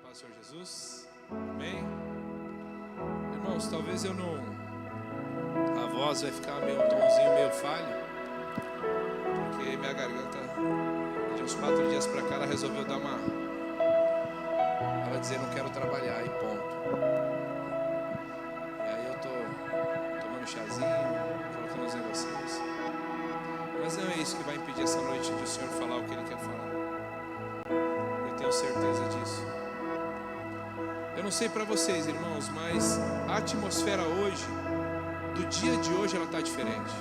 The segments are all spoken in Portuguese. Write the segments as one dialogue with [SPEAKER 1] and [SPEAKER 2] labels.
[SPEAKER 1] paz do Senhor Jesus, amém? Irmãos, talvez eu não... A voz vai ficar meio um tomzinho meio falho, porque minha garganta, de uns 4 dias pra cá, ela resolveu dar uma... Ela dizer, não quero trabalhar e ponto. E aí eu tô tomando chazinho, colocando os negocinhos. Mas não é isso que vai impedir essa noite de o Senhor falar o que Ele quer falar. Eu tenho certeza disso. Eu não sei para vocês, irmãos, mas a atmosfera hoje, do dia de hoje, ela está diferente.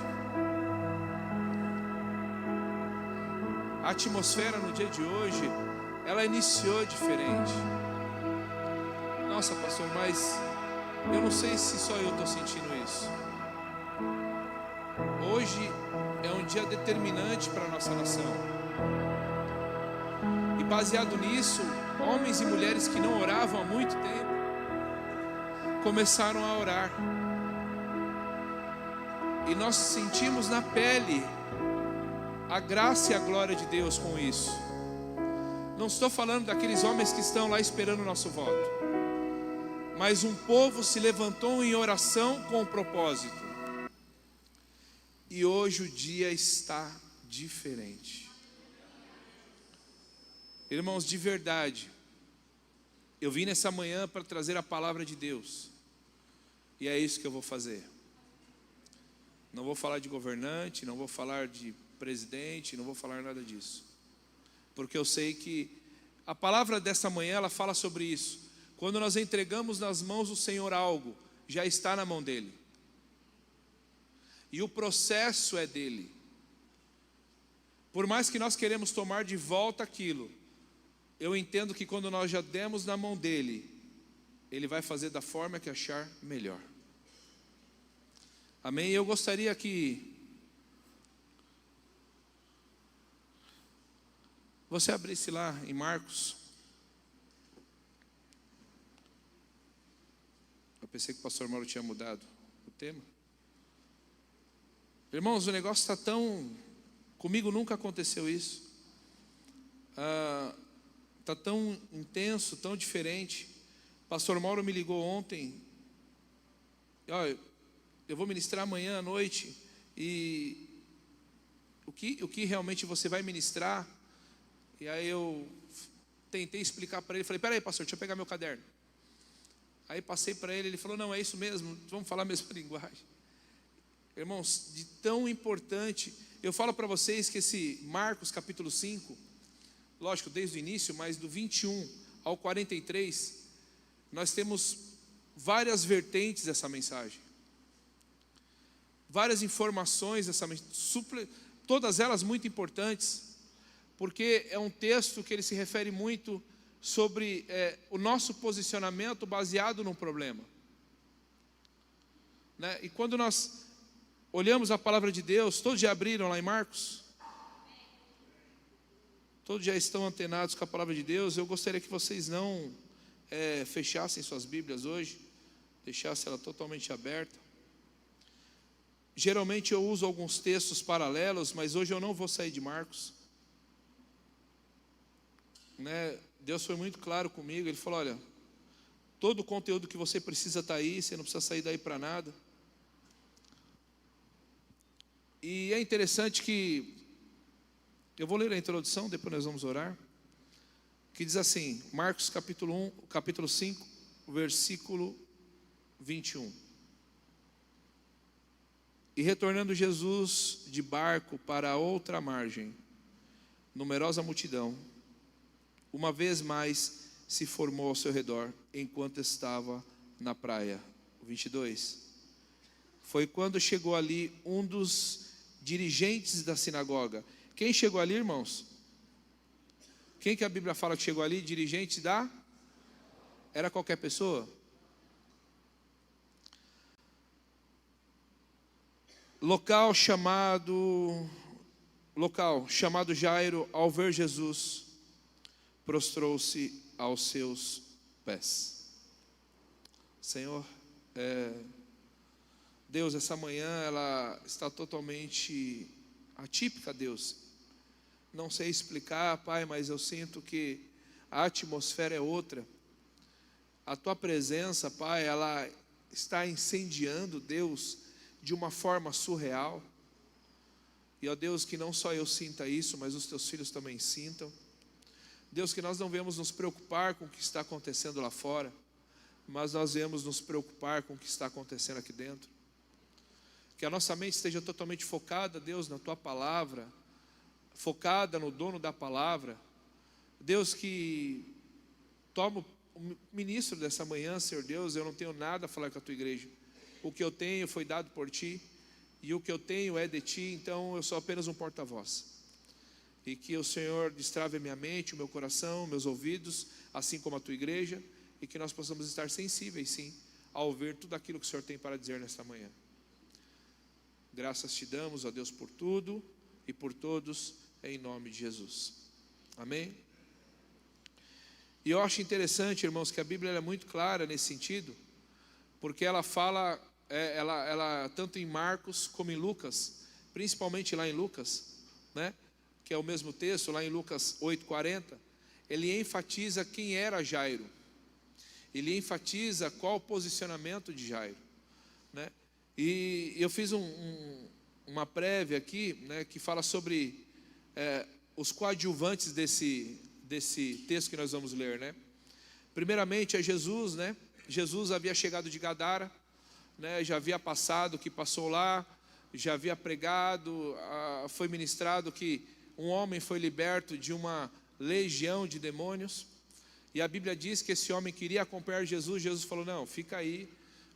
[SPEAKER 1] A atmosfera no dia de hoje, ela iniciou diferente. Nossa, pastor, mas eu não sei se só eu estou sentindo isso. Hoje é um dia determinante para a nossa nação. E baseado nisso, homens e mulheres que não oravam há muito tempo começaram a orar. E nós sentimos na pele a graça e a glória de Deus com isso. Não estou falando daqueles homens que estão lá esperando o nosso voto, mas um povo se levantou em oração com um propósito. E hoje o dia está diferente. Irmãos, de verdade, eu vim nessa manhã para trazer a palavra de Deus. E é isso que eu vou fazer. Não vou falar de governante, não vou falar de presidente, não vou falar nada disso. Porque eu sei que a palavra dessa manhã, ela fala sobre isso. Quando nós entregamos nas mãos do Senhor algo, já está na mão dEle. E o processo é dEle. Por mais que nós queremos tomar de volta aquilo, eu entendo que quando nós já demos na mão dEle, Ele vai fazer da forma que achar melhor. Amém? Eu gostaria que você abrisse lá em Marcos. Eu pensei que o pastor Mauro tinha mudado o tema. Irmãos, o negócio está tão... Comigo nunca aconteceu isso. Está tão intenso, tão diferente. Pastor Mauro me ligou ontem. Olha, eu vou ministrar amanhã à noite. E o que realmente você vai ministrar? E aí eu tentei explicar para ele. Falei, peraí, pastor, deixa eu pegar meu caderno. Aí passei para ele, ele falou, não, é isso mesmo, vamos falar a mesma linguagem. Irmãos, de tão importante, eu falo para vocês que esse Marcos capítulo 5, lógico, desde o início, mas do 21 ao 43, nós temos várias vertentes dessa mensagem. Várias informações dessa mensagem, todas elas muito importantes, porque é um texto que ele se refere muito sobre o nosso posicionamento baseado num problema, né? E quando nós olhamos a palavra de Deus, todos já abriram lá em Marcos? Todos já estão antenados com a palavra de Deus? Eu gostaria que vocês não fechassem suas Bíblias hoje, deixassem ela totalmente aberta. Geralmente eu uso alguns textos paralelos, mas hoje eu não vou sair de Marcos, né? Deus foi muito claro comigo. Ele falou, olha, todo o conteúdo que você precisa está aí, você não precisa sair daí para nada. E é interessante que, eu vou ler a introdução, depois nós vamos orar, que diz assim, Marcos capítulo 5, versículo 21. E retornando Jesus de barco para a outra margem, numerosa multidão, uma vez mais se formou ao seu redor, enquanto estava na praia. 22. Foi quando chegou ali um dos dirigentes da sinagoga. Quem chegou ali, irmãos? Quem que a Bíblia fala que chegou ali? Dirigente da... Era qualquer pessoa? Local chamado Jairo, ao ver Jesus, prostrou-se aos seus pés. Senhor, Deus, essa manhã ela está totalmente atípica, Deus. Não sei explicar, Pai, mas eu sinto que a atmosfera é outra. a tua presença, Pai, ela está incendiando, Deus, de uma forma surreal. E, ó Deus, que não só eu sinta isso, mas os teus filhos também sintam. Deus, que nós não venhamos nos preocupar com o que está acontecendo lá fora, mas nós venhamos nos preocupar com o que está acontecendo aqui dentro. Que a nossa mente esteja totalmente focada, Deus, na tua palavra, focada no dono da palavra. Deus, que toma o ministro dessa manhã, Senhor Deus, eu não tenho nada a falar com a tua igreja. O que eu tenho foi dado por ti, e o que eu tenho é de ti, então eu sou apenas um porta-voz. E que o Senhor destrave a minha mente, o meu coração, meus ouvidos, assim como a tua igreja, e que nós possamos estar sensíveis, sim, a ouvir tudo aquilo que o Senhor tem para dizer nesta manhã. Graças te damos, ó Deus, por tudo e por todos, em nome de Jesus. Amém? E eu acho interessante, irmãos, que a Bíblia é muito clara nesse sentido, porque ela fala, ela tanto em Marcos como em Lucas, principalmente lá em Lucas, né, que é o mesmo texto, lá em Lucas 8:40, ele enfatiza quem era Jairo, ele enfatiza qual o posicionamento de Jairo, né? E eu fiz uma prévia aqui, né, que fala sobre os coadjuvantes desse texto que nós vamos ler, né? Primeiramente é Jesus, né? Jesus havia chegado de Gadara, né? Já havia passado, que passou lá, já havia pregado, foi ministrado que um homem foi liberto de uma legião de demônios, e a Bíblia diz que esse homem queria acompanhar Jesus. Jesus falou, não, fica aí,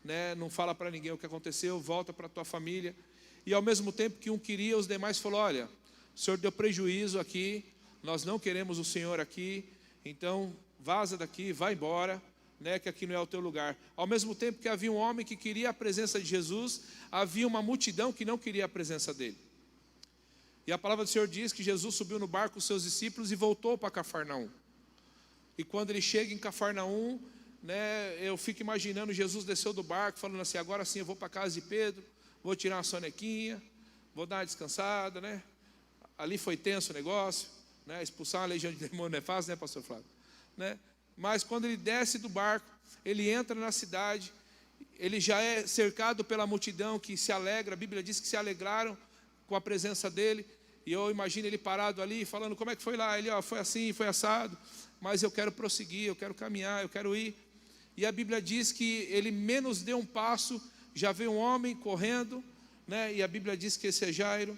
[SPEAKER 1] né? Não fala para ninguém o que aconteceu, volta para a tua família. E ao mesmo tempo que um queria, os demais falaram, olha, o Senhor deu prejuízo aqui, nós não queremos o Senhor aqui, então vaza daqui, vai embora, né, que aqui não é o teu lugar. Ao mesmo tempo que havia um homem que queria a presença de Jesus, havia uma multidão que não queria a presença dele. E a palavra do Senhor diz que Jesus subiu no barco com os seus discípulos e voltou para Cafarnaum. E quando ele chega em Cafarnaum, né, eu fico imaginando, Jesus desceu do barco, falando assim, agora sim eu vou para a casa de Pedro, vou tirar uma sonequinha, vou dar uma descansada, né? Ali foi tenso o negócio, né? Expulsar uma legião de demônio não é fácil, né, pastor Flávio? Né? Mas quando ele desce do barco, ele entra na cidade, ele já é cercado pela multidão que se alegra, a Bíblia diz que se alegraram com a presença dele, e eu imagino ele parado ali, falando, como é que foi lá? Ele, ó, foi assim, foi assado, mas eu quero prosseguir, eu quero caminhar, eu quero ir. E a Bíblia diz que ele menos deu um passo, já veio um homem correndo, né? E a Bíblia diz que esse é Jairo,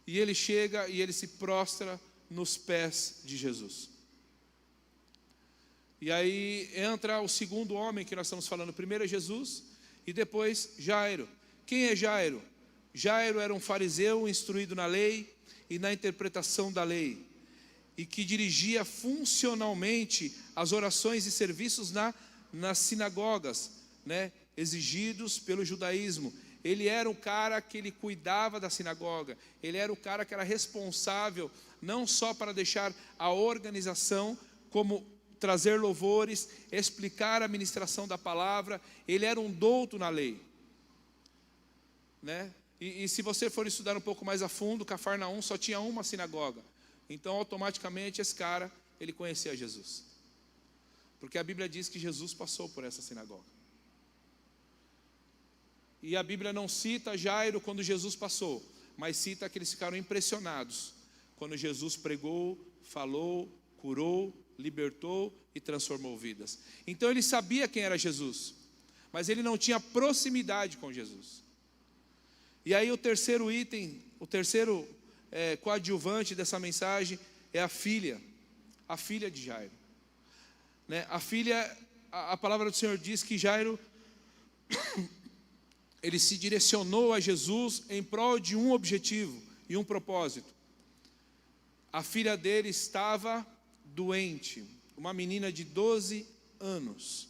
[SPEAKER 1] e ele chega e ele se prostra nos pés de Jesus. E aí entra o segundo homem que nós estamos falando. Primeiro é Jesus e depois Jairo. Quem é Jairo? Jairo era um fariseu instruído na lei e na interpretação da lei, e que dirigia funcionalmente as orações e serviços nas sinagogas, né, exigidos pelo judaísmo. Ele era o cara que ele cuidava da sinagoga, ele era o cara que era responsável não só para deixar a organização, como trazer louvores, explicar a ministração da palavra. Ele era um douto na lei, né? E se você for estudar um pouco mais a fundo, Cafarnaum só tinha uma sinagoga, então automaticamente esse cara, ele conhecia Jesus, porque a Bíblia diz que Jesus passou por essa sinagoga. E a Bíblia não cita Jairo quando Jesus passou, mas cita que eles ficaram impressionados quando Jesus pregou, falou, curou, libertou e transformou vidas. Então ele sabia quem era Jesus, mas ele não tinha proximidade com Jesus. E aí o terceiro item, o terceiro coadjuvante dessa mensagem é a filha de Jairo, né? A filha, a palavra do Senhor diz que Jairo ele se direcionou a Jesus em prol de um objetivo e um propósito. A filha dele estava doente, uma menina de 12 anos.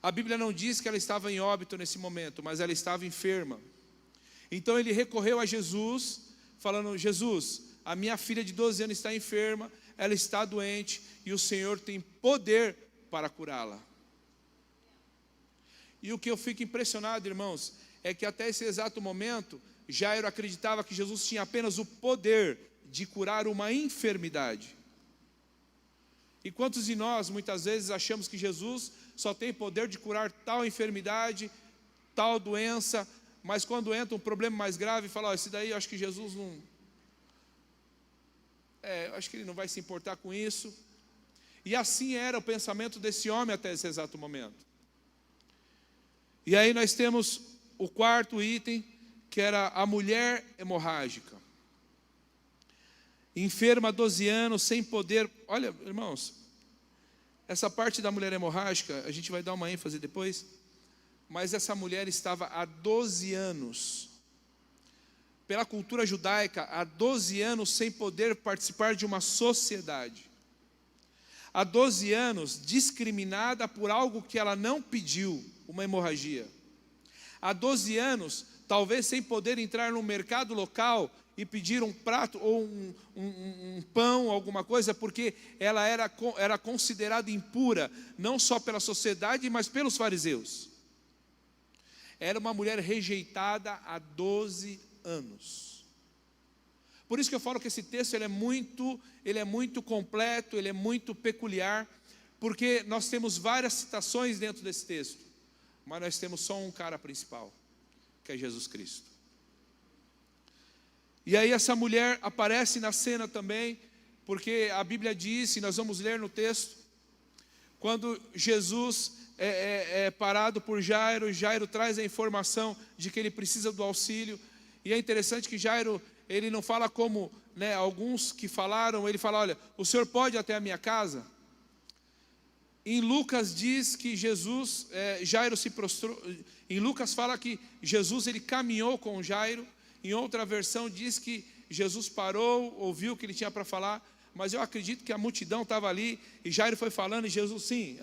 [SPEAKER 1] A Bíblia não diz que ela estava em óbito nesse momento, mas ela estava enferma. Então ele recorreu a Jesus, falando, Jesus, a minha filha de 12 anos está enferma, ela está doente, e o Senhor tem poder para curá-la. E o que eu fico impressionado, irmãos, é que até esse exato momento, Jairo acreditava que Jesus tinha apenas o poder de curar uma enfermidade. E quantos de nós, muitas vezes, achamos que Jesus só tem poder de curar tal enfermidade, tal doença, mas quando entra um problema mais grave, fala, esse daí eu acho que Jesus não... eu acho que ele não vai se importar com isso. E assim era o pensamento desse homem até esse exato momento. E aí nós temos o quarto item, que era a mulher hemorrágica. Enferma há 12 anos, sem poder... Olha, irmãos, essa parte da mulher hemorrágica, a gente vai dar uma ênfase depois, mas essa mulher estava há 12 anos, pela cultura judaica, há 12 anos sem poder participar de uma sociedade. Há 12 anos discriminada por algo que ela não pediu, uma hemorragia. Há 12 anos, talvez sem poder entrar no mercado local e pedir um prato ou um pão, alguma coisa, porque ela era considerada impura, não só pela sociedade, mas pelos fariseus. Era uma mulher rejeitada há 12 anos. Por isso que eu falo que esse texto ele é muito completo, ele é muito peculiar, porque nós temos várias citações dentro desse texto, mas nós temos só um cara principal, que é Jesus Cristo. E aí essa mulher aparece na cena também, porque a Bíblia diz, e nós vamos ler no texto, quando Jesus é parado por Jairo, Jairo traz a informação de que ele precisa do auxílio, e é interessante que Jairo, ele não fala como, né, alguns que falaram, ele fala, olha, o senhor pode ir até a minha casa? Em Lucas diz que Jairo se prostrou, em Lucas fala que Jesus ele caminhou com Jairo, em outra versão diz que Jesus parou, ouviu o que ele tinha para falar, mas eu acredito que a multidão estava ali, e Jairo foi falando, e Jesus, sim,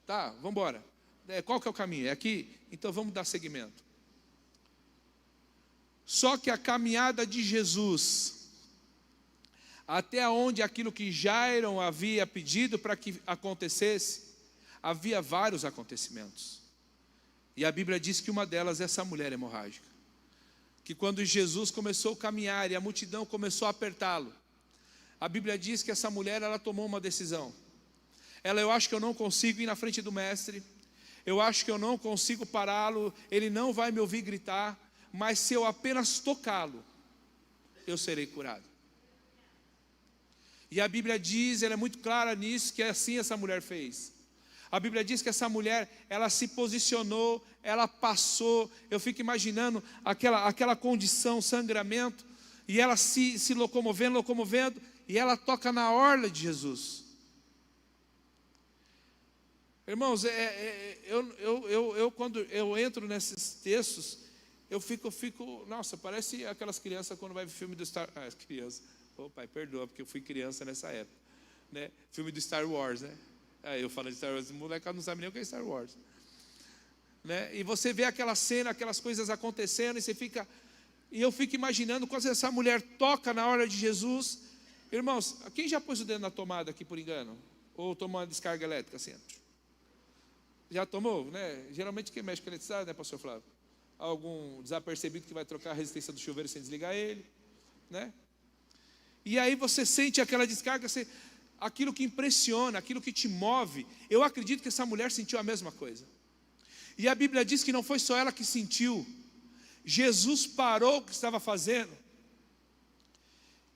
[SPEAKER 1] tá, vamos embora. Qual que é o caminho? É aqui? Então vamos dar seguimento. Só que a caminhada de Jesus, até onde aquilo que Jairo havia pedido para que acontecesse, havia vários acontecimentos. E a Bíblia diz que uma delas é essa mulher hemorrágica. Que quando Jesus começou a caminhar e a multidão começou a apertá-lo, a Bíblia diz que essa mulher, ela tomou uma decisão. Eu acho que eu não consigo ir na frente do mestre, eu acho que eu não consigo pará-lo, ele não vai me ouvir gritar, mas se eu apenas tocá-lo, eu serei curado. E a Bíblia diz, ela é muito clara nisso, que assim essa mulher fez. A Bíblia diz que essa mulher, ela se posicionou, ela passou, eu fico imaginando aquela condição, sangramento, e ela se locomovendo, e ela toca na orla de Jesus. Irmãos, quando eu entro nesses textos, eu fico, nossa, parece aquelas crianças quando vai ver filme do Star Wars. Criança, pai, perdoa, porque eu fui criança nessa época, né? Filme do Star Wars, né? Eu falo de Star Wars, o moleque não sabe nem o que é Star Wars, né? E você vê aquela cena, aquelas coisas acontecendo, e eu fico imaginando, quando essa mulher toca na hora de Jesus, irmãos, quem já pôs o dedo na tomada aqui por engano? Ou tomou uma descarga elétrica assim? Já tomou, né? Geralmente quem mexe com eletricidade, né, pastor Flávio? Algum desapercebido que vai trocar a resistência do chuveiro sem desligar ele, né? E aí você sente aquela descarga, aquilo que impressiona, aquilo que te move. Eu acredito que essa mulher sentiu a mesma coisa. E a Bíblia diz que não foi só ela que sentiu. Jesus parou o que estava fazendo,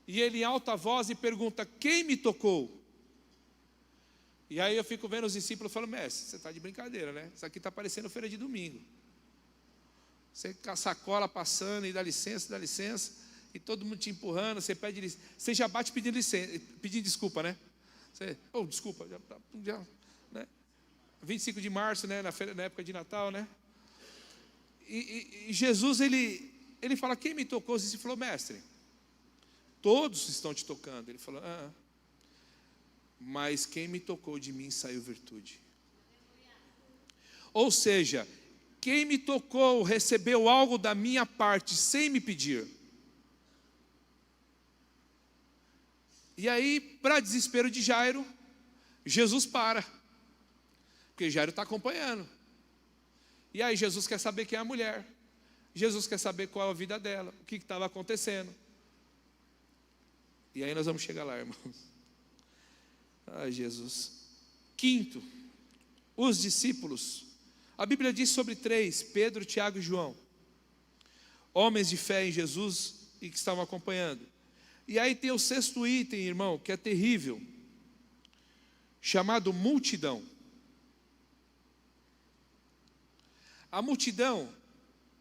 [SPEAKER 1] e ele em alta voz e pergunta, quem me tocou? E aí eu fico vendo os discípulos e falo, mestre, você está de brincadeira, né? Isso aqui está parecendo feira de domingo. Você com a sacola passando e dá licença, e todo mundo te empurrando, você pede licença, você já bate pedindo licença, pedindo desculpa, né? Você, desculpa, já, né? 25 de março, né? Na época de Natal, né? E Jesus, ele fala, quem me tocou? Ele falou, mestre, todos estão te tocando. Ele falou, mas quem me tocou de mim saiu virtude. Ou seja, quem me tocou recebeu algo da minha parte sem me pedir. E aí, para desespero de Jairo, Jesus para, porque Jairo está acompanhando. E aí Jesus quer saber quem é a mulher, Jesus quer saber qual é a vida dela, o que estava acontecendo. E aí nós vamos chegar lá, irmãos. Ai, Jesus. Quinto, os discípulos. A Bíblia diz sobre 3, Pedro, Tiago e João, homens de fé em Jesus e que estavam acompanhando. E aí tem o 6º item, irmão, que é terrível, chamado multidão. A multidão,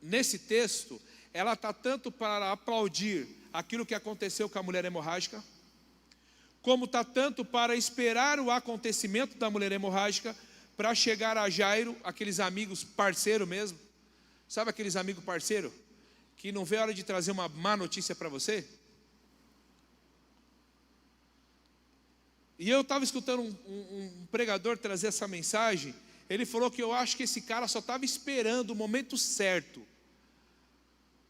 [SPEAKER 1] nesse texto, ela está tanto para aplaudir aquilo que aconteceu com a mulher hemorrágica, como está tanto para esperar o acontecimento da mulher hemorrágica, para chegar a Jairo, aqueles amigos parceiro mesmo. Sabe aqueles amigos parceiro? Que não vê a hora de trazer uma má notícia para você? E eu estava escutando um pregador trazer essa mensagem. Ele falou que eu acho que esse cara só estava esperando o momento certo,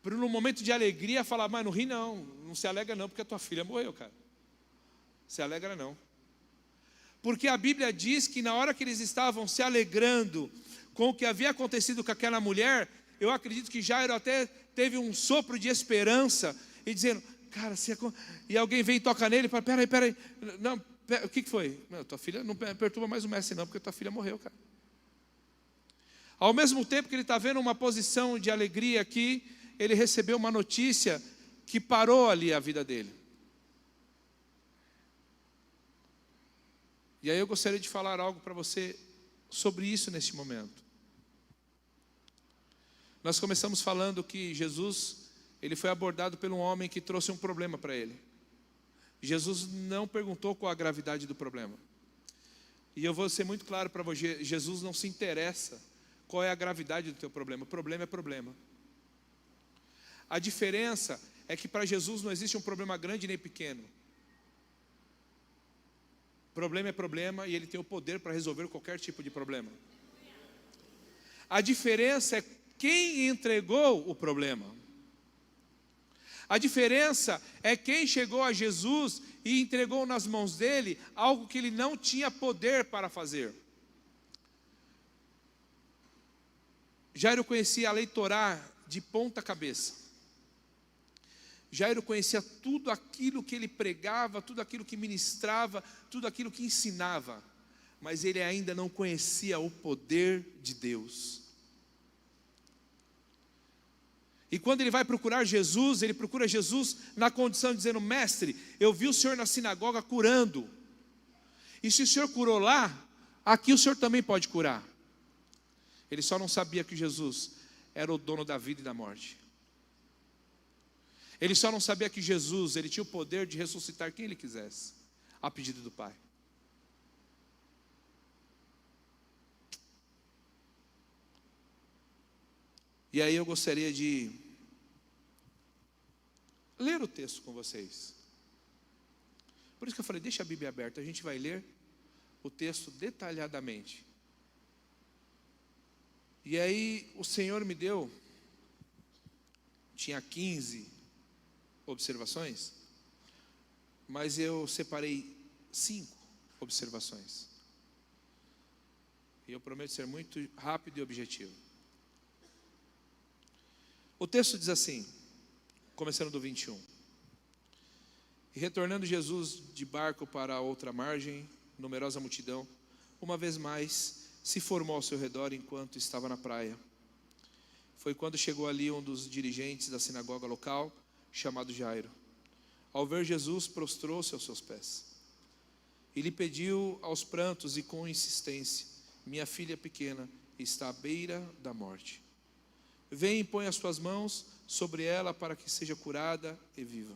[SPEAKER 1] para no momento de alegria falar: mas não ri não, não se alegra não, porque a tua filha morreu, cara. Se alegra não. Porque a Bíblia diz que na hora que eles estavam se alegrando com o que havia acontecido com aquela mulher, eu acredito que Jairo até teve um sopro de esperança, e dizendo: cara, e alguém vem e toca nele e fala: peraí, não, o que foi? Não, tua filha, não perturba mais o mestre não, porque tua filha morreu, cara. Ao mesmo tempo que ele está vendo uma posição de alegria aqui, ele recebeu uma notícia que parou ali a vida dele. E aí eu gostaria de falar algo para você sobre isso neste momento. Nós começamos falando que Jesus, ele foi abordado por um homem que trouxe um problema para ele. Jesus não perguntou qual a gravidade do problema. E eu vou ser muito claro para você: Jesus não se interessa qual é a gravidade do teu problema. O problema é problema. A diferença é que para Jesus não existe um problema grande nem pequeno. Problema é problema e ele tem o poder para resolver qualquer tipo de problema. A diferença é quem entregou o problema. A diferença é quem chegou a Jesus e entregou nas mãos dele algo que ele não tinha poder para fazer. Jairo conhecia a lei Torá de ponta cabeça. Jairo conhecia tudo aquilo que ele pregava, tudo aquilo que ministrava, tudo aquilo que ensinava, mas ele ainda não conhecia o poder de Deus. E quando ele vai procurar Jesus, ele procura Jesus na condição de dizendo: mestre, eu vi o senhor na sinagoga curando, e se o senhor curou lá, aqui o senhor também pode curar. Ele só não sabia que Jesus era o dono da vida e da morte. Ele só não sabia que Jesus, ele tinha o poder de ressuscitar quem ele quisesse, a pedido do Pai. E aí eu gostaria de ler o texto com vocês. Por isso que eu falei: deixa a Bíblia aberta, a gente vai ler o texto detalhadamente. E aí o Senhor me deu, tinha 15 observações, mas eu separei 5 observações. E eu prometo ser muito rápido e objetivo. O texto diz assim, começando do 21. E retornando Jesus de barco para a outra margem, numerosa multidão, uma vez mais, se formou ao seu redor enquanto estava na praia. Foi quando chegou ali um dos dirigentes da sinagoga local, chamado Jairo. Ao ver Jesus, prostrou-se aos seus pés. E lhe pediu aos prantos e com insistência: minha filha pequena está à beira da morte. Vem e põe as tuas mãos sobre ela para que seja curada e viva.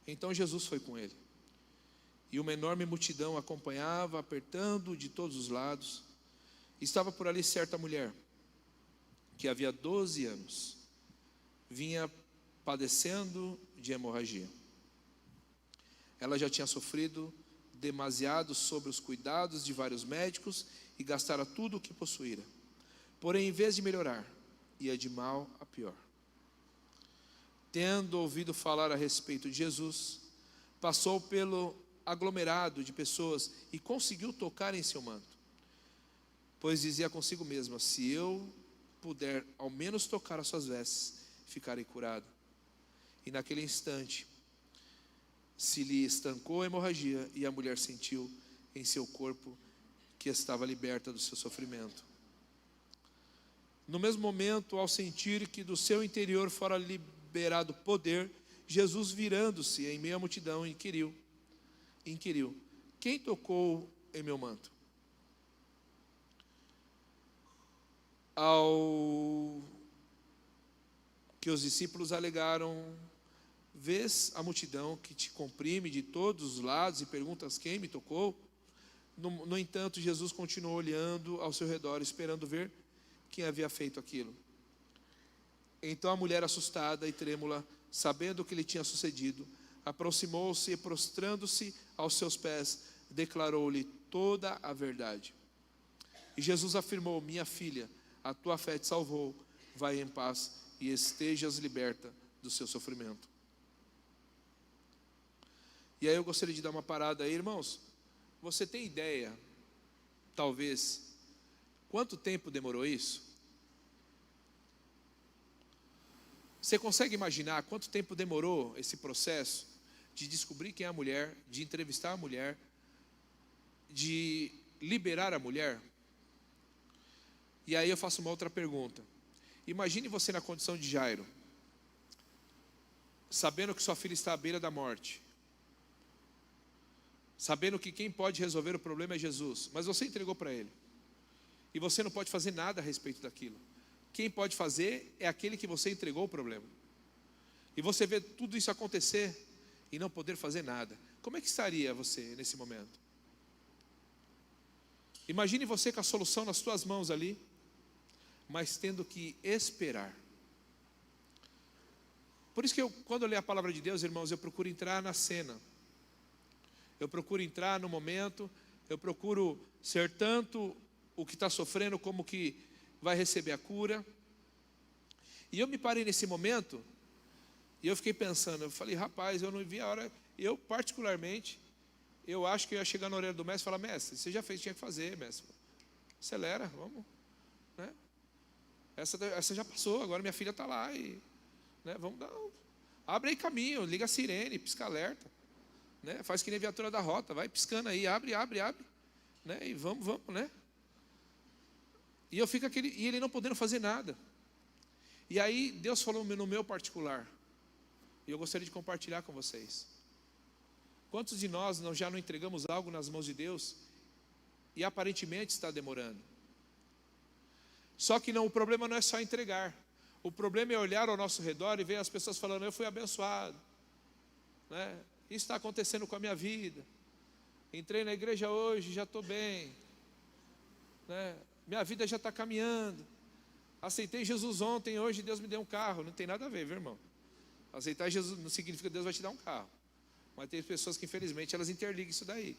[SPEAKER 1] Então Jesus foi com ele. E uma enorme multidão acompanhava, apertando de todos os lados. Estava por ali certa mulher, que havia 12 anos, vinha padecendo de hemorragia. Ela já tinha sofrido demasiado sobre os cuidados de vários médicos e gastara tudo o que possuíra. Porém, em vez de melhorar, ia de mal a pior. Tendo ouvido falar a respeito de Jesus, passou pelo aglomerado de pessoas e conseguiu tocar em seu manto, pois dizia consigo mesma: se eu puder ao menos tocar as suas vestes, ficarei curado. E naquele instante se lhe estancou a hemorragia e a mulher sentiu em seu corpo que estava liberta do seu sofrimento. No mesmo momento, ao sentir que do seu interior fora liberado poder, Jesus, virando-se em meio à multidão, inquiriu: quem tocou em meu manto? Ao que os discípulos alegaram: vês a multidão que te comprime de todos os lados e perguntas quem me tocou? No entanto, Jesus continuou olhando ao seu redor, esperando ver quem havia feito aquilo. Então a mulher, assustada e trêmula, sabendo o que lhe tinha sucedido, aproximou-se e, prostrando-se aos seus pés, declarou-lhe toda a verdade. E Jesus afirmou: minha filha, a tua fé te salvou, vai em paz e estejas liberta do seu sofrimento. E aí eu gostaria de dar uma parada aí, irmãos. Você tem ideia, talvez, quanto tempo demorou isso? Você consegue imaginar quanto tempo demorou esse processo de descobrir quem é a mulher, de entrevistar a mulher, de liberar a mulher? E aí eu faço uma outra pergunta. Imagine você na condição de Jairo, sabendo que sua filha está à beira da morte, sabendo que quem pode resolver o problema é Jesus, mas você entregou para Ele, e você não pode fazer nada a respeito daquilo. Quem pode fazer é aquele que você entregou o problema. E você vê tudo isso acontecer e não poder fazer nada. Como é que estaria você nesse momento? Imagine você com a solução nas suas mãos ali, mas tendo que esperar. Por isso que quando eu leio a palavra de Deus, irmãos, eu procuro entrar na cena. Eu procuro entrar no momento, eu procuro ser tanto o que está sofrendo como o que vai receber a cura. E eu me parei nesse momento, e eu fiquei pensando, eu falei: rapaz, eu não vi a hora. Eu particularmente, eu acho que eu ia chegar na orelha do mestre e falar: mestre, você já fez o que tinha que fazer, mestre, acelera, vamos, né? Essa já passou, agora minha filha está lá, e, né, vamos dar, abre aí caminho, liga a sirene, pisca alerta, né? Faz que nem viatura da rota, vai piscando aí, abre, né? E vamos, né? E eu fico e ele não podendo fazer nada. E aí Deus falou no meu particular, e eu gostaria de compartilhar com vocês. Quantos de nós já não entregamos algo nas mãos de Deus e aparentemente está demorando? Só que não, o problema não é só entregar. O problema é olhar ao nosso redor e ver as pessoas falando: eu fui abençoado, né? Isso está acontecendo com a minha vida. Entrei na igreja hoje, já estou bem, né? Minha vida já está caminhando. Aceitei Jesus ontem, hoje Deus me deu um carro. Não tem nada a ver, viu, irmão? Aceitar Jesus não significa que Deus vai te dar um carro. Mas tem pessoas que infelizmente elas interligam isso daí.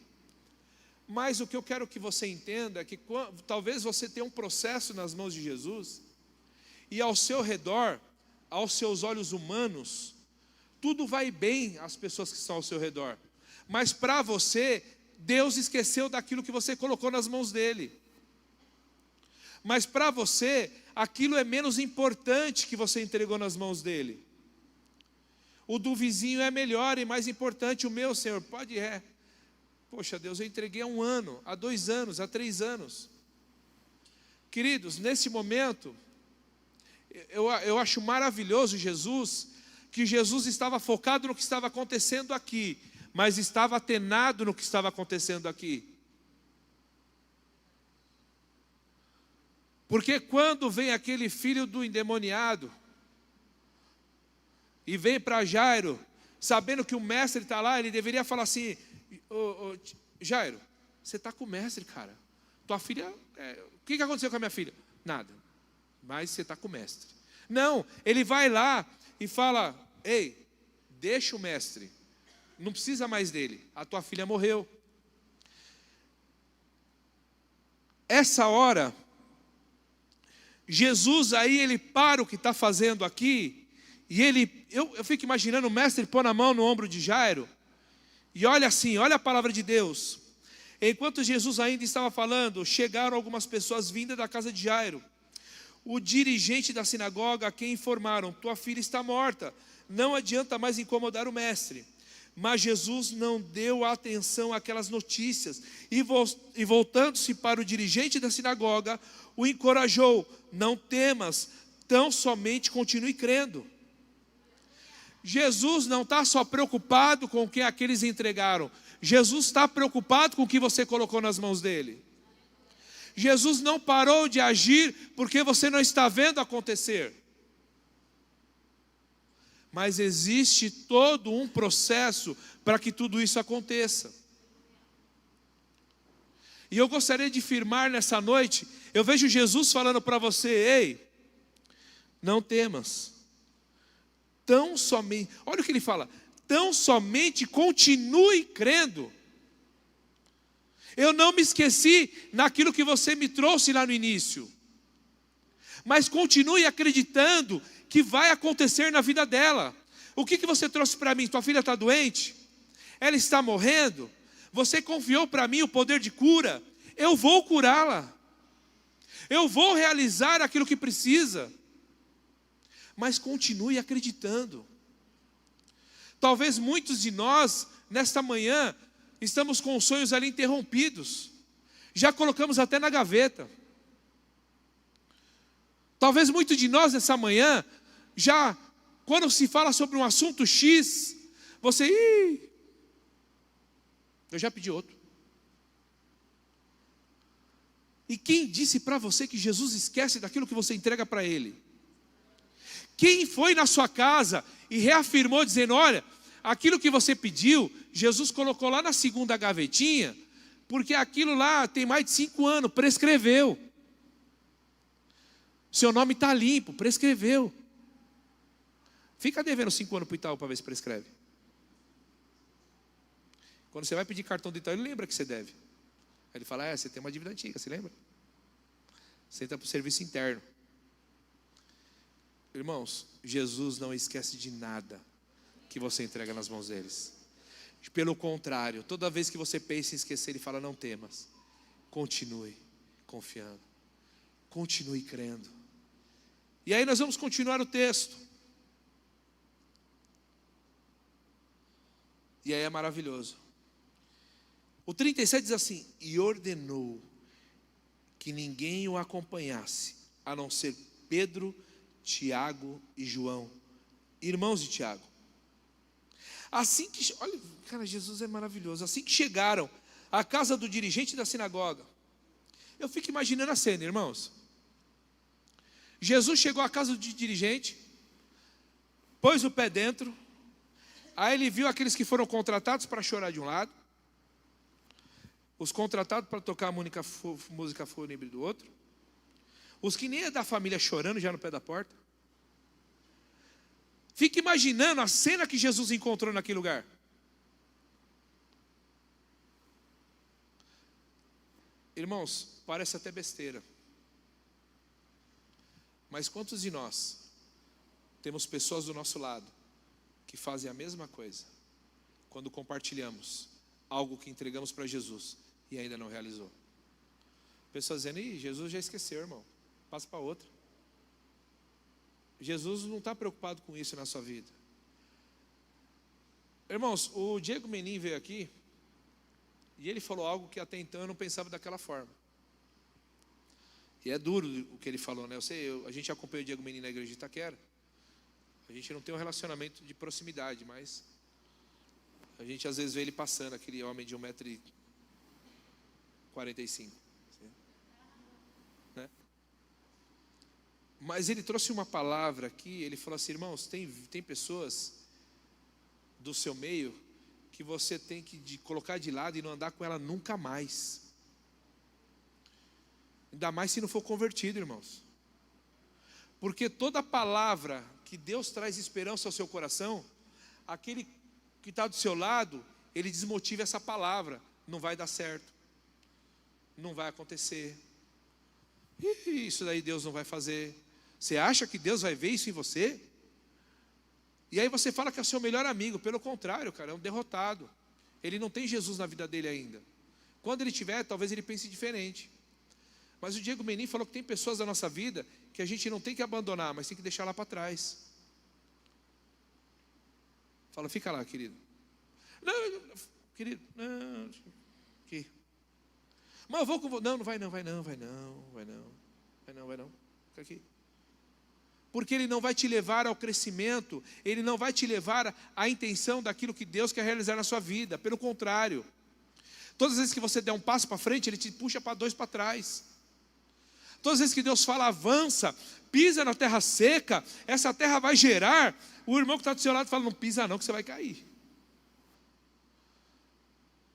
[SPEAKER 1] Mas o que eu quero que você entenda é que talvez você tenha um processo nas mãos de Jesus, e ao seu redor, aos seus olhos humanos, tudo vai bem às pessoas que estão ao seu redor. Mas para você, Deus esqueceu daquilo que você colocou nas mãos dele. Mas para você, aquilo é menos importante que você entregou nas mãos dele. O do vizinho é melhor e mais importante. O meu, Senhor, pode é. Poxa Deus, eu entreguei há 1 ano, há 2 anos, há 3 anos. Queridos, nesse momento, eu acho maravilhoso que Jesus estava focado no que estava acontecendo aqui, mas estava atenado no que estava acontecendo aqui. Porque quando vem aquele filho do endemoniado e vem para Jairo, sabendo que o mestre está lá, ele deveria falar assim: Jairo, você está com o mestre, cara. Tua filha, o que aconteceu com a minha filha? Nada, mas você está com o mestre. Não, ele vai lá e fala: ei, deixa o mestre, não precisa mais dele, a tua filha morreu. Essa hora, Jesus aí, ele para o que está fazendo aqui, e eu fico imaginando o mestre pôr a mão no ombro de Jairo, e olha assim, olha a palavra de Deus. Enquanto Jesus ainda estava falando, chegaram algumas pessoas vindas da casa de Jairo. O dirigente da sinagoga, a quem informaram: tua filha está morta, não adianta mais incomodar o mestre. Mas Jesus não deu atenção àquelas notícias e voltando-se para o dirigente da sinagoga, o encorajou: não temas, tão somente continue crendo. Jesus não está só preocupado com o que aqueles entregaram. Jesus está preocupado com o que você colocou nas mãos dele. Jesus não parou de agir porque você não está vendo acontecer. Mas existe todo um processo para que tudo isso aconteça. E eu gostaria de firmar nessa noite, eu vejo Jesus falando para você: ei, não temas. Tão somente, olha o que ele fala, tão somente continue crendo. Eu não me esqueci naquilo que você me trouxe lá no início. Mas continue acreditando que vai acontecer na vida dela. O que você trouxe para mim? Tua filha está doente? Ela está morrendo? Você confiou para mim o poder de cura? Eu vou curá-la. Eu vou realizar aquilo que precisa. Mas continue acreditando. Talvez muitos de nós, nesta manhã, estamos com os sonhos ali interrompidos. Já colocamos até na gaveta. Talvez muitos de nós, nessa manhã, já, quando se fala sobre um assunto X, você, eu já pedi outro. E quem disse para você que Jesus esquece daquilo que você entrega para Ele? Quem foi na sua casa e reafirmou dizendo: olha, aquilo que você pediu, Jesus colocou lá na segunda gavetinha, porque aquilo lá tem mais de 5 anos, prescreveu. Seu nome está limpo, prescreveu. Fica devendo 5 anos para o Itaú para ver se prescreve. Quando você vai pedir cartão do Itaú, ele lembra que você deve. Aí ele fala: você tem uma dívida antiga, você lembra? Você entra para o serviço interno. Irmãos, Jesus não esquece de nada que você entrega nas mãos deles. Pelo contrário, toda vez que você pensa em esquecer, Ele fala: não temas, continue confiando, continue crendo. E aí nós vamos continuar o texto. E aí é maravilhoso. O 37 diz assim: e ordenou que ninguém o acompanhasse, a não ser Pedro, Tiago e João, irmãos de Tiago. Assim que, olha, cara, Jesus é maravilhoso. Assim que chegaram à casa do dirigente da sinagoga, eu fico imaginando a cena, irmãos. Jesus chegou à casa do dirigente, pôs o pé dentro, aí ele viu aqueles que foram contratados para chorar de um lado, os contratados para tocar a música fúnebre do outro, os que nem é da família chorando já no pé da porta. Fique imaginando a cena que Jesus encontrou naquele lugar. Irmãos, parece até besteira. Mas quantos de nós temos pessoas do nosso lado que fazem a mesma coisa quando compartilhamos algo que entregamos para Jesus e ainda não realizou? Pessoas dizendo: Jesus já esqueceu, irmão, passa para outra. Jesus não está preocupado com isso na sua vida. Irmãos, o Diego Menin veio aqui e ele falou algo que até então eu não pensava daquela forma. E é duro o que ele falou, né? A gente acompanha o Diego Menin na igreja de Itaquera. A gente não tem um relacionamento de proximidade, mas a gente às vezes vê ele passando, aquele homem de 1,45 m. Né? Mas ele trouxe uma palavra aqui, ele falou assim: irmãos, tem pessoas do seu meio que você tem que colocar de lado e não andar com ela nunca mais. Ainda mais se não for convertido, irmãos. Porque toda palavra que Deus traz esperança ao seu coração, aquele que está do seu lado, ele desmotiva essa palavra. Não vai dar certo, não vai acontecer, isso daí Deus não vai fazer. Você acha que Deus vai ver isso em você? E aí você fala que é o seu melhor amigo. Pelo contrário, cara, é um derrotado. Ele não tem Jesus na vida dele ainda. Quando ele tiver, talvez ele pense diferente. Mas o Diego Menin falou que tem pessoas da nossa vida que a gente não tem que abandonar, mas tem que deixar lá para trás. Fala: fica lá, querido. Não, querido, não, aqui. Mas eu vou com você. Não, não vai não, vai não, vai não, vai não, vai não, vai não. Fica aqui. Porque ele não vai te levar ao crescimento, ele não vai te levar à intenção daquilo que Deus quer realizar na sua vida. Pelo contrário, todas as vezes que você der um passo para frente, ele te puxa para 2 para trás. Todas as vezes que Deus fala, avança, pisa na terra seca, essa terra vai gerar. O irmão que está do seu lado fala, não pisa não, que você vai cair.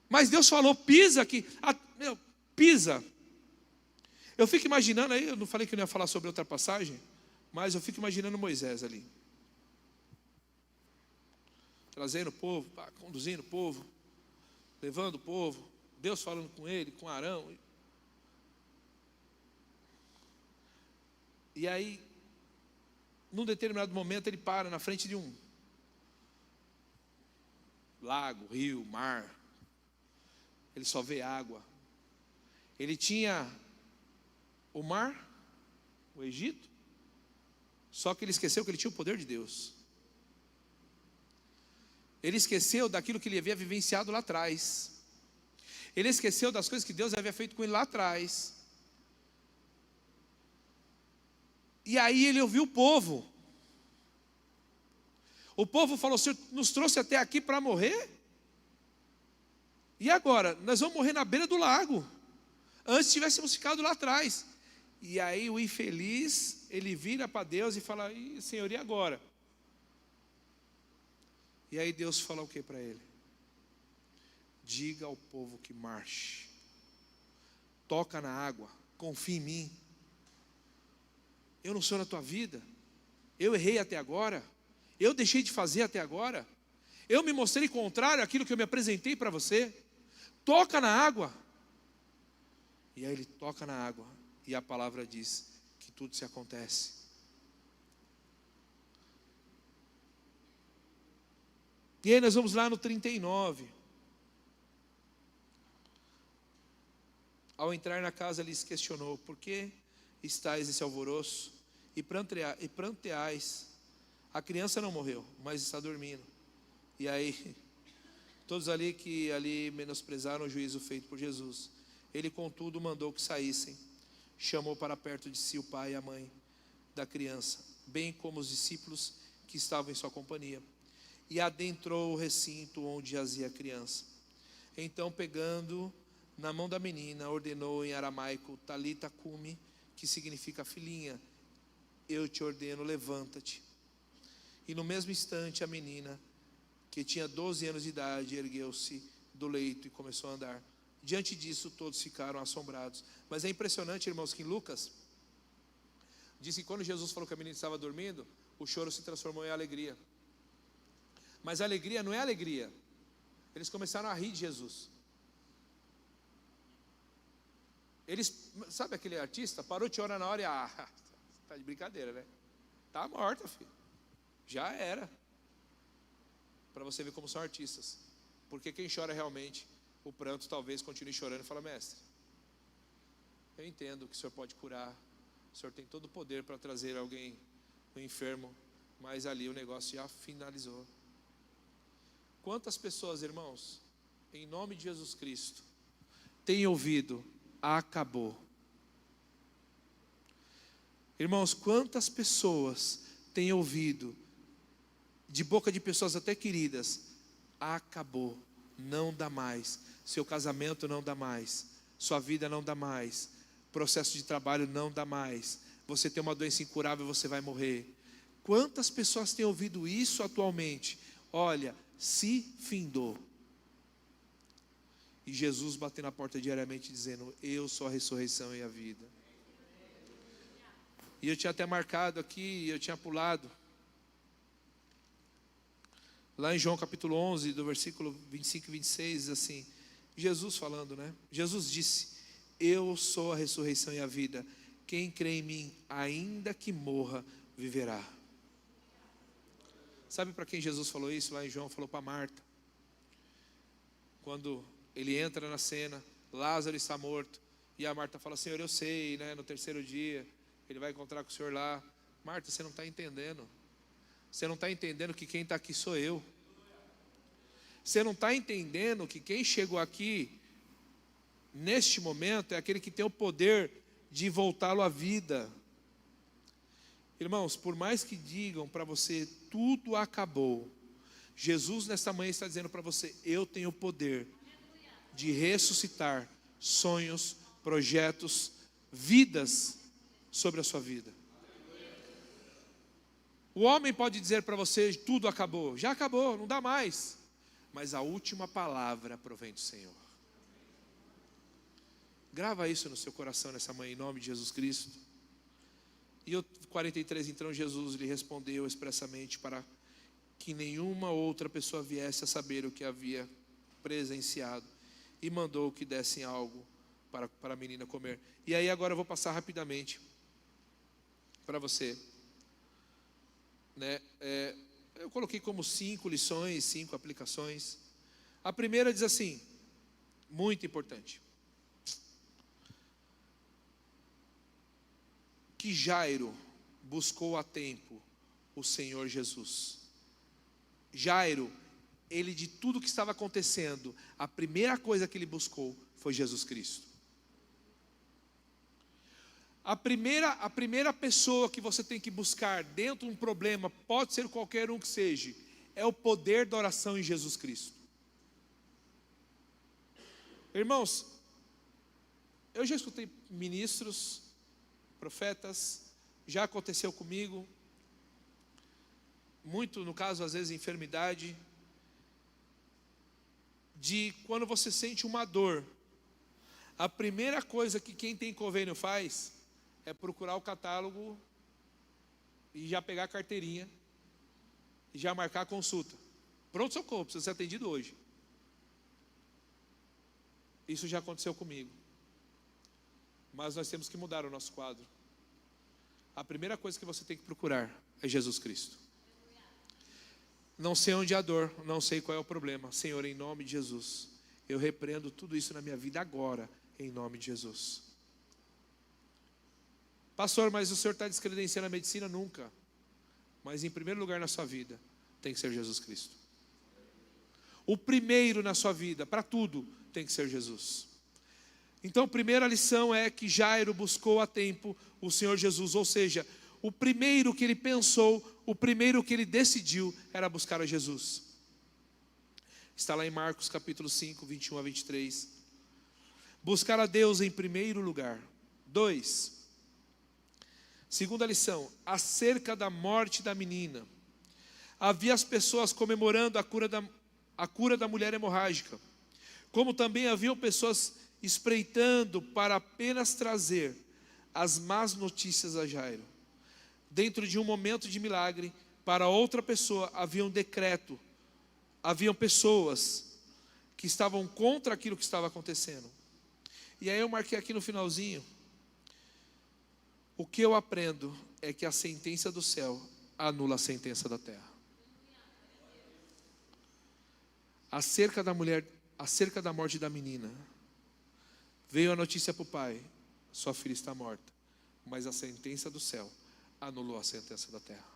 [SPEAKER 1] Mas Deus falou, pisa aqui. Pisa. Eu fico imaginando aí, eu não falei que eu não ia falar sobre outra passagem, mas eu fico imaginando Moisés ali. Trazendo o povo, conduzindo o povo, levando o povo, Deus falando com ele, com Arão. E aí, num determinado momento, ele para na frente de um lago, rio, mar. Ele só vê água. Ele tinha o mar, o Egito, só que ele esqueceu que ele tinha o poder de Deus. Ele esqueceu daquilo que ele havia vivenciado lá atrás. Ele esqueceu das coisas que Deus havia feito com ele lá atrás. E aí ele ouviu o povo. O povo falou, o Senhor nos trouxe até aqui para morrer? E agora? Nós vamos morrer na beira do lago. Antes tivéssemos ficado lá atrás. E aí o infeliz, ele vira para Deus e fala, Senhor, e agora? E aí Deus fala o que para ele? Diga ao povo que marche. Toca na água, confia em mim. Eu não sou na tua vida. Eu errei até agora. Eu deixei de fazer até agora. Eu me mostrei contrário àquilo que eu me apresentei para você. Toca na água. E aí ele toca na água. E a palavra diz que tudo se acontece. E aí nós vamos lá no 39. Ao entrar na casa, ele se questionou, por que estáis esse alvoroço e pranteais? A criança não morreu, mas está dormindo. E aí, todos ali que ali menosprezaram o juízo feito por Jesus, ele contudo mandou que saíssem, chamou para perto de si o pai e a mãe da criança, bem como os discípulos que estavam em sua companhia, e adentrou o recinto onde jazia a criança. Então, pegando na mão da menina, ordenou em aramaico, Talita cumi, que significa filhinha, eu te ordeno, levanta-te. E no mesmo instante a menina, que tinha 12 anos de idade, ergueu-se do leito e começou a andar. Diante disso todos ficaram assombrados. Mas é impressionante, irmãos, que em Lucas diz que quando Jesus falou que a menina estava dormindo, o choro se transformou em alegria. Mas a alegria não é alegria. Eles começaram a rir de Jesus. Eles, sabe aquele artista? Parou de chorar na hora e tá de brincadeira, né? Tá morta, filho. Já era. Para você ver como são artistas. Porque quem chora realmente, o pranto talvez continue chorando e fala, mestre, eu entendo que o Senhor pode curar, o Senhor tem todo o poder para trazer alguém, um enfermo, mas ali o negócio já finalizou. Quantas pessoas, irmãos, em nome de Jesus Cristo, têm ouvido, acabou. Irmãos, quantas pessoas têm ouvido, de boca de pessoas até queridas, acabou, não dá mais, seu casamento não dá mais, sua vida não dá mais, processo de trabalho não dá mais, você tem uma doença incurável, você vai morrer. Quantas pessoas têm ouvido isso atualmente? Olha, se findou. E Jesus bateu na porta diariamente dizendo, eu sou a ressurreição e a vida. E eu tinha até marcado aqui, eu tinha pulado. Lá em João capítulo 11, do versículo 25 e 26, diz assim, Jesus falando, né? Jesus disse, eu sou a ressurreição e a vida. Quem crê em mim, ainda que morra, viverá. Sabe para quem Jesus falou isso? Lá em João falou para Marta. Quando ele entra na cena, Lázaro está morto. E a Marta fala, Senhor, eu sei, né? No terceiro dia, ele vai encontrar com o Senhor lá. Marta, você não está entendendo. Você não está entendendo que quem está aqui sou eu. Você não está entendendo que quem chegou aqui, neste momento, é aquele que tem o poder de voltá-lo à vida. Irmãos, por mais que digam para você, tudo acabou, Jesus nesta manhã está dizendo para você, eu tenho o poder de ressuscitar sonhos, projetos, vidas sobre a sua vida. O homem pode dizer para você, tudo acabou, já acabou, não dá mais. Mas a última palavra provém do Senhor. Grava isso no seu coração nessa manhã, em nome de Jesus Cristo. E o 43, então Jesus lhe respondeu expressamente para que nenhuma outra pessoa viesse a saber o que havia presenciado. E mandou que dessem algo para a menina comer. E aí agora eu vou passar rapidamente para você. Eu coloquei como 5 lições, 5 aplicações. A primeira diz assim, muito importante. Que Jairo buscou a tempo o Senhor Jesus. Jairo, ele de tudo que estava acontecendo, a primeira coisa que ele buscou foi Jesus Cristo. A primeira pessoa que você tem que buscar dentro de um problema, pode ser qualquer um que seja, é o poder da oração em Jesus Cristo. Irmãos, eu já escutei ministros, profetas, já aconteceu comigo, muito no caso às vezes enfermidade, de quando você sente uma dor, a primeira coisa que quem tem convênio faz é procurar o catálogo e já pegar a carteirinha e já marcar a consulta. Pronto, socorro, precisa ser atendido hoje. Isso já aconteceu comigo. Mas nós temos que mudar o nosso quadro. A primeira coisa que você tem que procurar é Jesus Cristo. Não sei onde há a dor, não sei qual é o problema. Senhor, em nome de Jesus, eu repreendo tudo isso na minha vida agora, em nome de Jesus. Pastor, mas o senhor está descredenciando a medicina? Nunca. Mas em primeiro lugar na sua vida, tem que ser Jesus Cristo. O primeiro na sua vida, para tudo, tem que ser Jesus. Então, a primeira lição é que Jairo buscou a tempo o Senhor Jesus, ou seja, o primeiro que ele pensou, o primeiro que ele decidiu era buscar a Jesus. Está lá em Marcos capítulo 5, 21 a 23. Buscar a Deus em primeiro lugar. 2. Segunda lição, acerca da morte da menina. Havia as pessoas comemorando a cura da mulher hemorrágica, como também haviam pessoas espreitando para apenas trazer as más notícias a Jairo. Dentro de um momento de milagre, para outra pessoa havia um decreto, haviam pessoas que estavam contra aquilo que estava acontecendo. E aí eu marquei aqui no finalzinho, o que eu aprendo é que a sentença do céu anula a sentença da terra. Acerca da morte da menina, veio a notícia para o pai, sua filha está morta, mas a sentença do céu anulou a sentença da terra.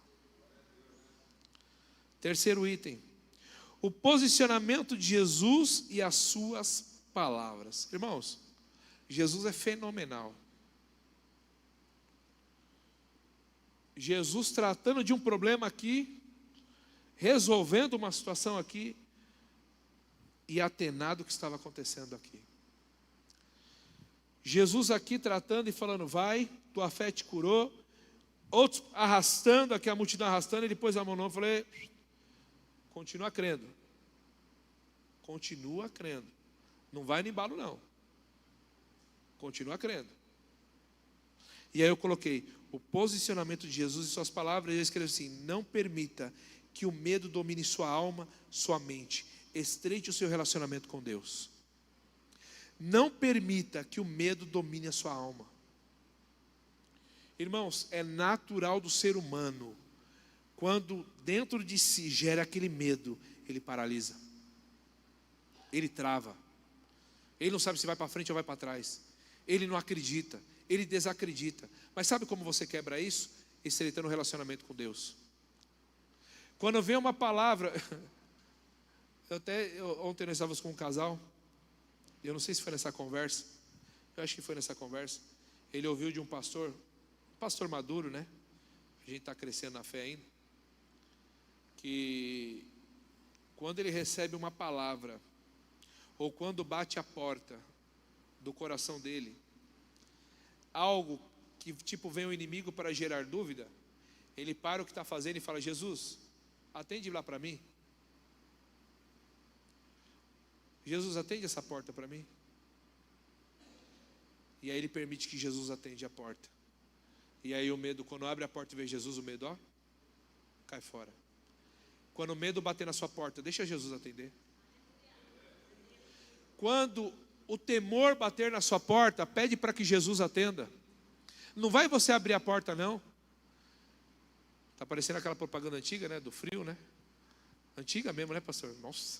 [SPEAKER 1] Terceiro item, o posicionamento de Jesus e as suas palavras. Irmãos, Jesus é fenomenal. Jesus tratando de um problema aqui, resolvendo uma situação aqui, e atenado o que estava acontecendo aqui. Jesus aqui tratando e falando, vai, tua fé te curou. Outros arrastando, aqui a multidão arrastando, ele pôs a mão no ombro e falei, continua crendo. Continua crendo. Não vai no embalo não. Continua crendo. E aí eu coloquei o posicionamento de Jesus e suas palavras, e eu escrevi assim, não permita que o medo domine sua alma, sua mente. Estreite o seu relacionamento com Deus. Não permita que o medo domine a sua alma. Irmãos, é natural do ser humano, quando dentro de si gera aquele medo, ele paralisa. Ele trava. Ele não sabe se vai para frente ou vai para trás. Ele não acredita, ele desacredita. Mas sabe como você quebra isso? Estreitando o relacionamento com Deus. Quando vem uma palavra, Ontem nós estávamos com um casal, eu não sei se foi nessa conversa, eu acho que foi nessa conversa. Ele ouviu de um pastor maduro, né? A gente está crescendo na fé ainda. Que quando ele recebe uma palavra, ou quando bate a porta do coração dele, algo que tipo vem o inimigo para gerar dúvida, ele para o que está fazendo e fala: Jesus, atende lá para mim. Jesus, atende essa porta para mim. E aí ele permite que Jesus atende a porta. E aí o medo, quando abre a porta e vê Jesus, o medo, ó, cai fora. Quando o medo bater na sua porta, deixa Jesus atender. Quando o temor bater na sua porta, pede para que Jesus atenda. Não vai você abrir a porta, não. Está parecendo aquela propaganda antiga, né? Do frio, né? Antiga mesmo, né, pastor? Nossa.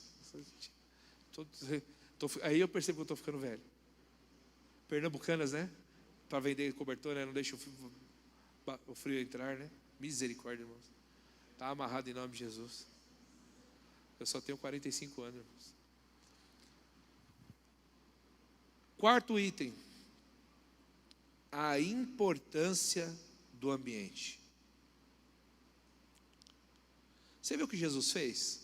[SPEAKER 1] Aí eu percebo que eu estou ficando velho. Pernambucanas, né? Para vender cobertor, né? Não deixa o frio entrar, né? Misericórdia, irmãos. Está amarrado em nome de Jesus. Eu só tenho 45 anos, irmãos. Quarto item: a importância do ambiente. Você viu o que Jesus fez?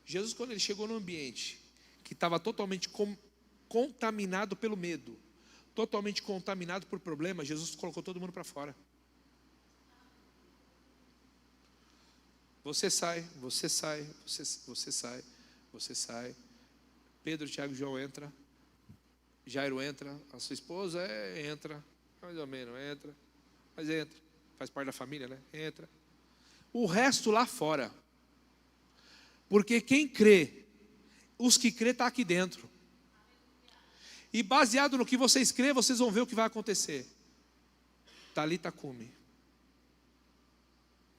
[SPEAKER 1] Jesus, quando ele chegou no ambiente que estava totalmente contaminado pelo medo, totalmente contaminado por problemas, Jesus colocou todo mundo para fora. Você sai, você sai, você sai, você sai. Pedro, Tiago e João entra. Jairo entra. A sua esposa entra. Mais ou menos, entra. Mas entra. Faz parte da família, né? Entra. O resto lá fora. Porque quem crê, os que crê está aqui dentro. E baseado no que vocês crê, vocês vão ver o que vai acontecer. Talita cumi.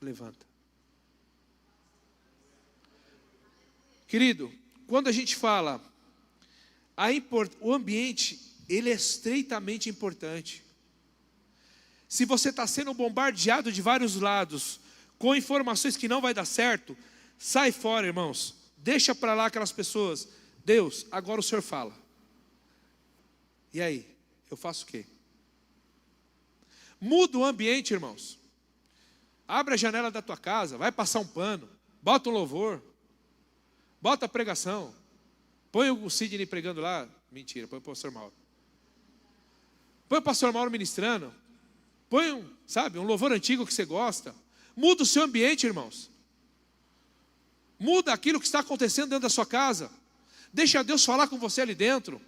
[SPEAKER 1] Levanta. Querido, quando a gente fala, o ambiente, ele é estreitamente importante. Se você está sendo bombardeado de vários lados, com informações que não vai dar certo, sai fora, irmãos. Deixa para lá aquelas pessoas. Deus, agora o Senhor fala. E aí, eu faço o quê? Muda o ambiente, irmãos. Abre a janela da tua casa, vai passar um pano, bota um louvor, bota a pregação. Põe o Sidney pregando lá. Mentira, põe o pastor Mauro. Põe o pastor Mauro ministrando. Põe um louvor antigo que você gosta. Muda o seu ambiente, irmãos. Muda aquilo que está acontecendo dentro da sua casa. Deixa Deus falar com você ali dentro.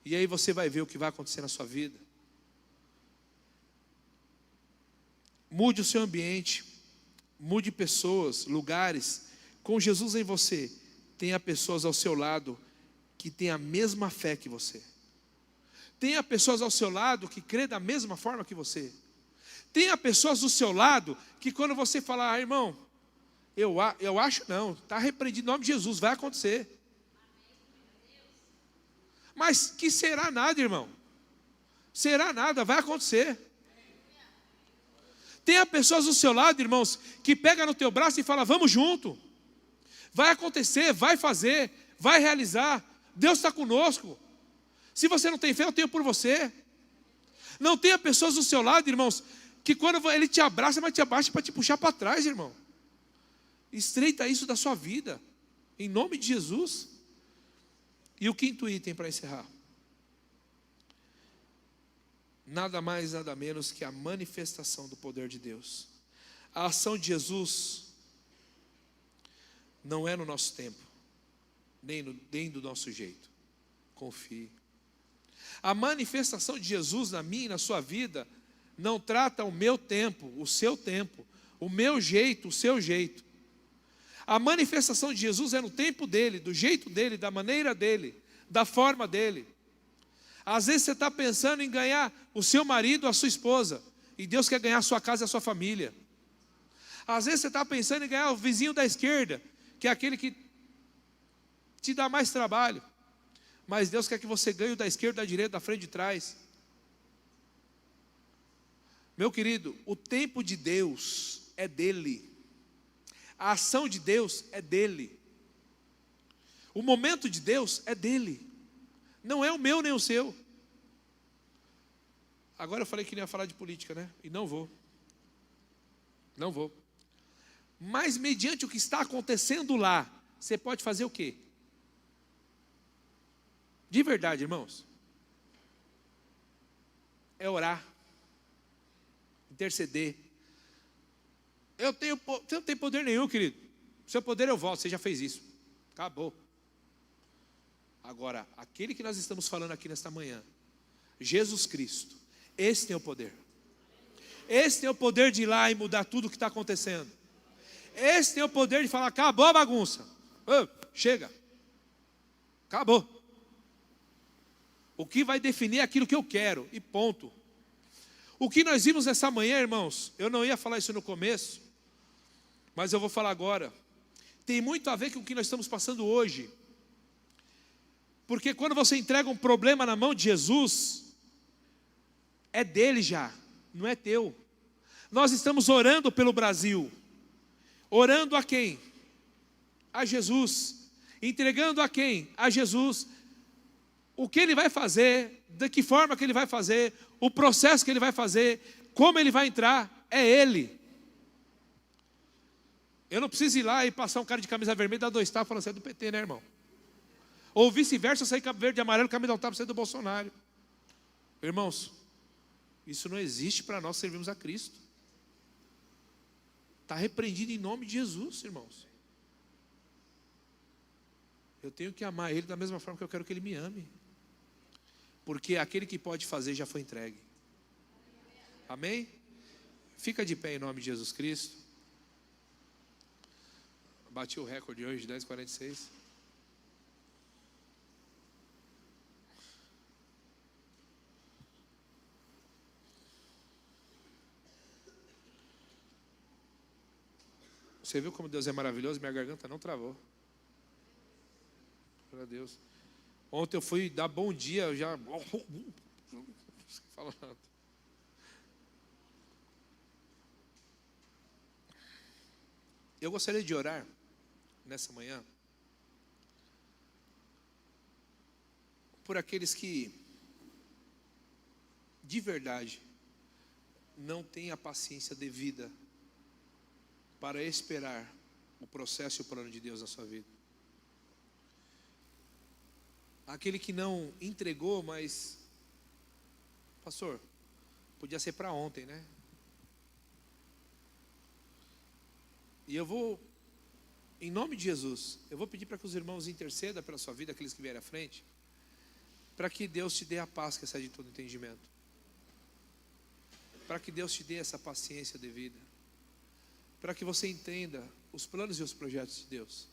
[SPEAKER 1] E aí você vai ver o que vai acontecer na sua vida. Mude o seu ambiente. Mude pessoas, lugares. Com Jesus em você, tenha pessoas ao seu lado que têm a mesma fé que você. Tenha pessoas ao seu lado que crê da mesma forma que você. Tenha pessoas do seu lado que quando você falar, irmão, eu acho não, está repreendido em nome de Jesus, vai acontecer. Mas que será nada, irmão. Será nada, vai acontecer. Tenha pessoas do seu lado, irmãos, que pega no teu braço e fala, vamos junto. Vai acontecer, vai fazer, vai realizar. Deus está conosco. Se você não tem fé, eu tenho por você. Não tenha pessoas do seu lado, irmãos, que quando ele te abraça, mas te abaixa para te puxar para trás, irmão. Estreita isso da sua vida, em nome de Jesus. E o quinto item para encerrar. Nada mais, nada menos que a manifestação do poder de Deus. A ação de Jesus não é no nosso tempo, nem do nosso jeito. Confie. A manifestação de Jesus na minha e na sua vida não trata o meu tempo, o seu tempo, o meu jeito, o seu jeito. A manifestação de Jesus é no tempo dele, do jeito dele, da maneira dele, da forma dele. Às vezes você está pensando em ganhar o seu marido, a sua esposa, e Deus quer ganhar a sua casa e a sua família. Às vezes você está pensando em ganhar o vizinho da esquerda, que é aquele que te dá mais trabalho. Mas Deus quer que você ganhe o da esquerda, da direita, da frente e de trás. Meu querido, o tempo de Deus é dele. A ação de Deus é dele. O momento de Deus é dele. Não é o meu nem o seu. Agora eu falei que não ia falar de política, né? E não vou. Não vou. Mas mediante o que está acontecendo lá, você pode fazer o quê? De verdade, irmãos. É orar. Interceder. Você não tem poder nenhum, querido. Seu poder eu volto, você já fez isso. Acabou. Agora, aquele que nós estamos falando aqui nesta manhã, Jesus Cristo, esse tem o poder. Esse tem o poder de ir lá e mudar tudo o que está acontecendo. Esse tem o poder de falar, acabou a bagunça. Chega. Acabou. O que vai definir é aquilo que eu quero, e ponto. O que nós vimos essa manhã, irmãos, eu não ia falar isso no começo, mas eu vou falar agora. Tem muito a ver com o que nós estamos passando hoje. Porque quando você entrega um problema na mão de Jesus, é dele já, não é teu. Nós estamos orando pelo Brasil. Orando a quem? A Jesus. Entregando a quem? A Jesus. O que ele vai fazer, de que forma que ele vai fazer, o processo que ele vai fazer, como ele vai entrar, é ele. Eu não preciso ir lá e passar um cara de camisa vermelha e dar 2 tapas falando, você é do PT, né, irmão? Ou vice-versa, eu sair verde e amarelo, camisa dar um tapa, você é do Bolsonaro. Irmãos, isso não existe para nós servirmos a Cristo. Está repreendido em nome de Jesus, irmãos. Eu tenho que amar Ele da mesma forma que eu quero que Ele me ame. Porque aquele que pode fazer já foi entregue. Amém? Fica de pé em nome de Jesus Cristo. Bati o recorde hoje, 10h46. Você viu como Deus é maravilhoso? Minha garganta não travou. Glória a Deus. Ontem eu fui dar bom dia, eu já... Não sei falar nada. Eu gostaria de orar nessa manhã por aqueles que de verdade não têm a paciência devida para esperar o processo e o plano de Deus na sua vida. Aquele que não entregou, mas, pastor, podia ser para ontem, né? E eu vou, em nome de Jesus, eu vou pedir para que os irmãos intercedam pela sua vida, aqueles que vierem à frente, para que Deus te dê a paz que excede todo entendimento. Para que Deus te dê essa paciência devida. Para que você entenda os planos e os projetos de Deus.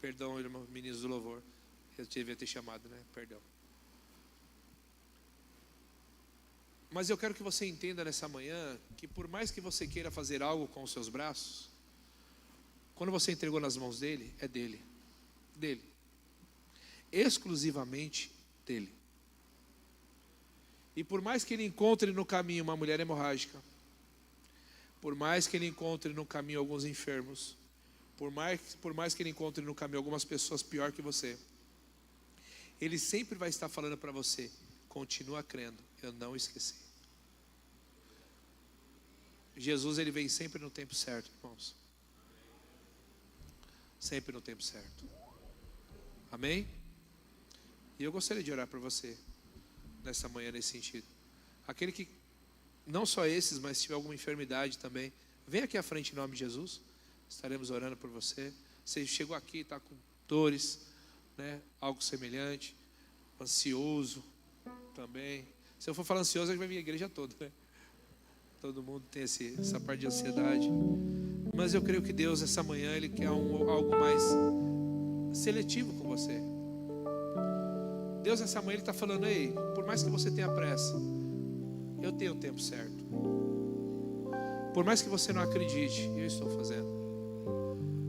[SPEAKER 1] Perdão, irmão, ministros do louvor. Eu devia ter chamado, né? Perdão. Mas eu quero que você entenda nessa manhã que por mais que você queira fazer algo com os seus braços, quando você entregou nas mãos dele, é dele. Dele. Exclusivamente dele. E por mais que ele encontre no caminho uma mulher hemorrágica, por mais que ele encontre no caminho alguns enfermos, por mais que ele encontre no caminho algumas pessoas pior que você, ele sempre vai estar falando para você, continua crendo, eu não esqueci. Jesus, ele vem sempre no tempo certo, irmãos. Sempre no tempo certo. Amém? E eu gostaria de orar por você nessa manhã, nesse sentido. Aquele que, não só esses, mas se tiver alguma enfermidade também, vem aqui à frente em nome de Jesus. Estaremos orando por você. Você chegou aqui, está com dores, né? Algo semelhante, ansioso também. Se eu for falar ansioso, a gente vai vir a igreja toda, né? Todo mundo tem essa parte de ansiedade. Mas eu creio que Deus, essa manhã, Ele quer algo mais seletivo com você. Deus, essa manhã, Ele está falando, ei, por mais que você tenha pressa, eu tenho o tempo certo. Por mais que você não acredite, eu estou fazendo.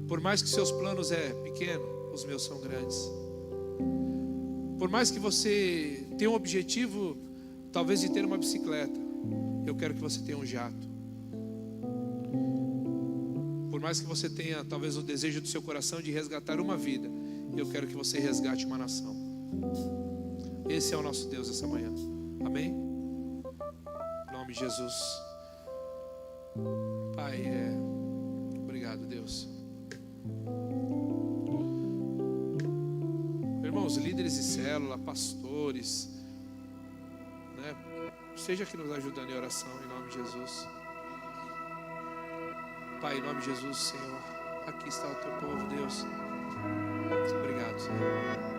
[SPEAKER 1] Por mais que seus planos pequeno, os meus são grandes. Por mais que você tenha um objetivo, talvez de ter uma bicicleta, eu quero que você tenha um jato. Por mais que você tenha talvez o desejo do seu coração de resgatar uma vida, eu quero que você resgate uma nação. Esse é o nosso Deus essa manhã. Amém? Em nome de Jesus. Pai, obrigado, Deus. Irmãos, líderes de célula, pastores, né? Seja aqui nos ajudando em oração, em nome de Jesus. Pai, em nome de Jesus, Senhor, aqui está o teu povo, Deus. Obrigado, Senhor.